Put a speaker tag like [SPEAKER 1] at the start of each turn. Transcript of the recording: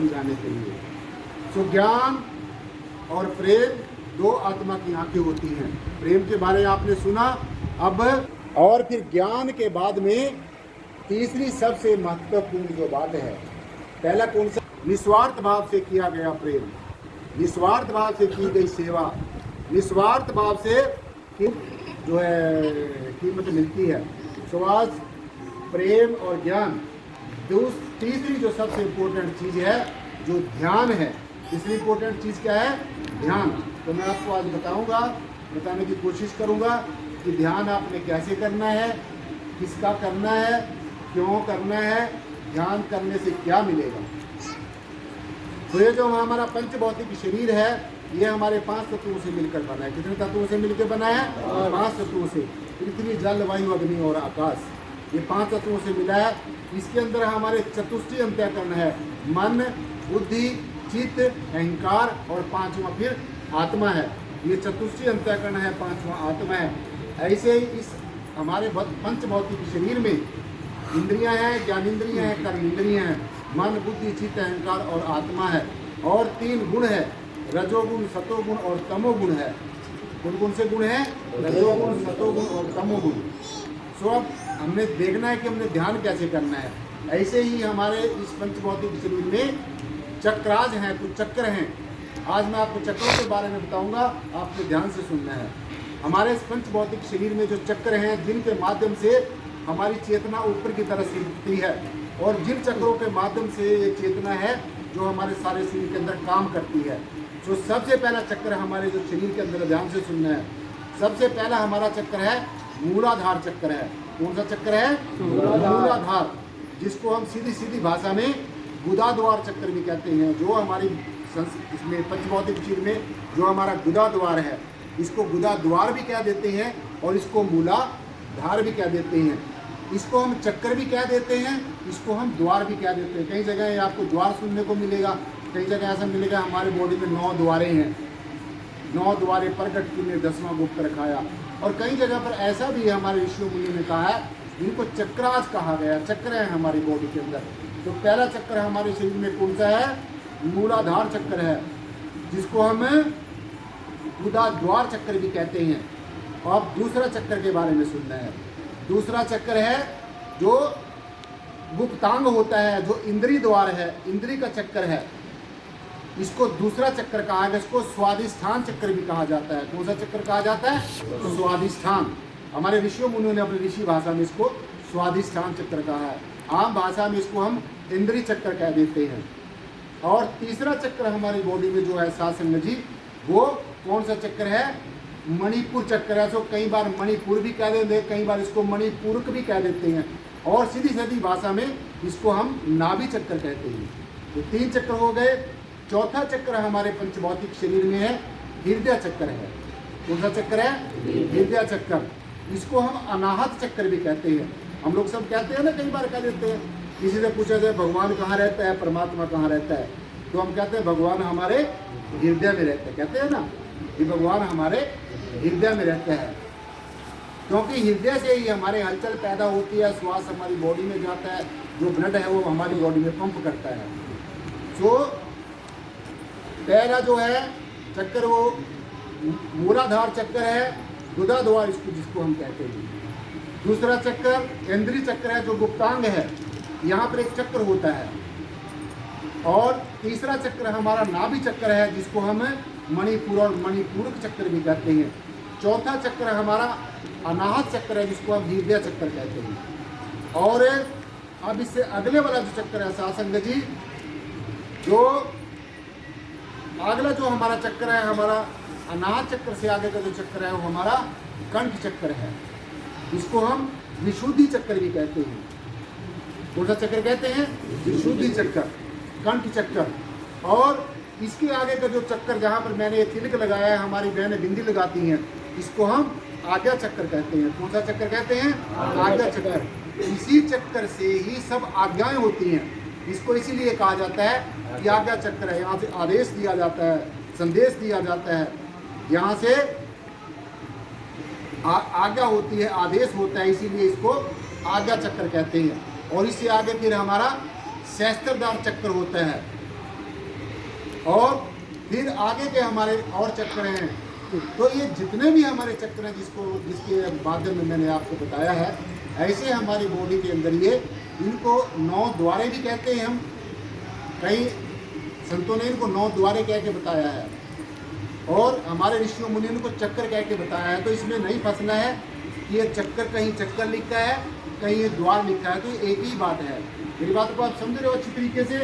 [SPEAKER 1] समझाने के लिए। तो ज्ञान और प्रेम दो आत्मा की आंखें होती हैं। प्रेम के बारे में आपने सुना। अब और फिर ज्ञान के बाद में तीसरी सबसे महत्वपूर्ण जो बात है, पहला कौन सा? निस्वार्थ भाव से किया गया प्रेम, निस्वार्थ भाव से की गई सेवा, निस्वार्थ भाव से जो है कीमत मिलती है। तो आज प्रेम और ज्ञान। तीसरी जो सबसे इम्पोर्टेंट चीज़ है जो ध्यान है। तीसरी इम्पोर्टेंट चीज़ क्या है? ध्यान। तो मैं आपको आज बताने की कोशिश करूँगा कि ध्यान आपने कैसे करना है, किसका करना है, क्यों करना है, ध्यान करने से क्या मिलेगा। तो ये जो हमारा पंचभौतिक शरीर है, ये हमारे 5 तत्वों से मिलकर बना है। कितने तत्वों से मिलकर बना है? 5 तत्वों से। पृथ्वी, जल, वायु, अग्नि और आकाश, ये 5 तत्वों से मिला है। इसके अंदर हमारे चतुष्टय अंतःकरण है, मन, बुद्धि, चित्त, अहंकार और 5वां फिर आत्मा है। ये चतुष्टय अंतःकरण है, 5वां आत्मा है। ऐसे ही इस हमारे पंचभौतिक शरीर में इंद्रियां हैं, ज्ञानेंद्रियां हैं, कर्मेंद्रियां हैं, मन, बुद्धि, चित्त, अहंकार और आत्मा है। और 3 गुण है, रजोगुण, सतोगुण और तमोगुण है। कौन से गुण है? रजोगुण, सतोगुण और तमोगुण। सो अब हमने देखना है कि हमने ध्यान कैसे करना है। ऐसे ही हमारे इस पंचभौतिक शरीर में चक्राज हैं, कुछ चक्र हैं। आज मैं आपको चक्रों के बारे में बताऊंगा, आपको ध्यान से सुनना है। हमारे इस पंचभौतिक शरीर में जो चक्र हैं, जिनके माध्यम से हमारी चेतना ऊपर की तरफ सिमटती है, और जिन चक्रों के माध्यम से ये चेतना है जो हमारे सारे शरीर के अंदर काम करती है। तो सबसे पहला चक्र हमारे जो शरीर के अंदर, ध्यान से सुनना है, सबसे पहला हमारा चक्र है मूलाधार चक्र है। कौन सा चक्र है? मूलाधार, जिसको हम सीधी भाषा में गुदा द्वार चक्र भी कहते हैं। जो हमारी इसमें पंचभौतिक शरीर में जो हमारा गुदा द्वार है, इसको गुदा द्वार भी कह देते हैं और इसको मूलाधार भी कह देते हैं। इसको हम चक्कर भी कह देते हैं, इसको हम द्वार भी कह देते हैं। कई जगह आपको द्वार सुनने को मिलेगा, कई जगह ऐसा मिलेगा हमारे बॉडी में 9 द्वारे हैं, 9 द्वारे प्रकट किने 10वां गुप्त रखाया। और कई जगह पर ऐसा भी हमारे ऋषि मुनि ने कहा है, इनको चक्राज कहा गया। चक्र है हमारी बॉडी के अंदर। तो पहला चक्र हमारे शरीर में कौन सा है? मूलाधार चक्र है, जिसको हम गुदा द्वार चक्र भी कहते हैं। और अब दूसरा चक्र के बारे में सुनना है। दूसरा चक्र है जो गुप्तांग होता है, जो इंद्रिय द्वार है, इंद्रिय का चक्र है। इसको दूसरा चक्र कहा है, इसको स्वादिष्ठान चक्र भी कहा जाता है। कौन सा चक्र कहा जाता है? तो स्वादिष्ठान। हमारे ऋषियों मुनियों ने अपनी ऋषि भाषा में इसको स्वादिष्ठान चक्र कहा है। आम भाषा में इसको हम इंद्रिय चक्र कह देते हैं। और तीसरा चक्र हमारी बॉडी में जो है सासंग जी, वो कौन सा चक्र है? मणिपुर चक्र है। तो कई बार मणिपुर भी कह देते हैं, कई बार इसको मणिपुरक भी कह देते हैं, और सीधी भाषा में इसको हम नाभि चक्र कहते हैं। तो 3 चक्र हो गए। चौथा चक्र हमारे पंचभौतिक शरीर में है, हृदय चक्र है। कौन सा चक्र है? हृदय चक्र। इसको हम अनाहत चक्र भी कहते हैं। हम लोग सब कहते हैं ना, कई बार कह देते हैं, किसी से पूछा जाए भगवान कहाँ रहता है, परमात्मा कहाँ रहता है, तो हम कहते हैं भगवान हमारे हृदय में रहते हैं। कहते हैं ना कि भगवान हमारे हृदय में रहते हैं, क्योंकि हृदय से ही हमारे हलचल पैदा होती है, श्वास हमारी बॉडी में जाता है, जो ब्लड है वो हमारी बॉडी में पंप करता है। तो पहला जो है चक्कर वो मूलाधार चक्र है, गुदा द्वार इसको जिसको हम कहते हैं। दूसरा चक्र इंद्रिय चक्र है, जो गुप्तांग है, यहाँ पर एक चक्र होता है। और तीसरा चक्र हमारा नाभि चक्र है, जिसको हम मणिपुर और मणिपूरक चक्र भी कहते हैं। चौथा चक्र हमारा अनाहत चक्र है, जिसको हम हृदय चक्र कहते हैं। और अब इससे अगले वाला जो चक्र है सासंग जी, जो अगला जो हमारा चक्र है, हमारा अनाहत चक्र से आगे का जो चक्र है वो हमारा कंठ चक्र है। इसको हम विशुद्धि चक्र भी कहते हैं। कौन सा चक्र कहते हैं? विशुद्धि चक्र, कंठ चक्र। और इसके आगे का जो चक्र, जहाँ पर मैंने ये तिलक लगाया है, हमारी बहनें बिंदी लगाती हैं, इसको हम आज्ञा चक्र कहते हैं। कौन सा चक्र कहते हैं? आज्ञा चक्र। इसी चक्र से ही सब आज्ञाएं होती हैं। इसको इसीलिए कहा जाता है कि आज्ञा चक्र है। यहाँ से आदेश दिया जाता है, संदेश दिया जाता है, यहाँ से आज्ञा होती है, आदेश होता है, इसीलिए इसको आज्ञा चक्र कहते हैं। और इससे आगे फिर हमारा सहस्त्रधार चक्र होता है। और फिर आगे के हमारे और चक्र हैं। तो ये जितने भी हमारे चक्र हैं जिसके माध्यम में मैंने आपको बताया है, ऐसे हमारी बॉडी के अंदर ये इनको 9 द्वारे भी कहते हैं हम। कई संतों ने इनको 9 द्वारे कह के बताया है और हमारे ऋषियों मुनियों को चक्कर कह के बताया है। तो इसमें नहीं फंसना है कि ये चक्कर, कहीं चक्कर लिखा है, कहीं ये द्वार लिखा है, तो एक ही बात है। मेरी बात को आप समझ रहे हो अच्छी तरीके से।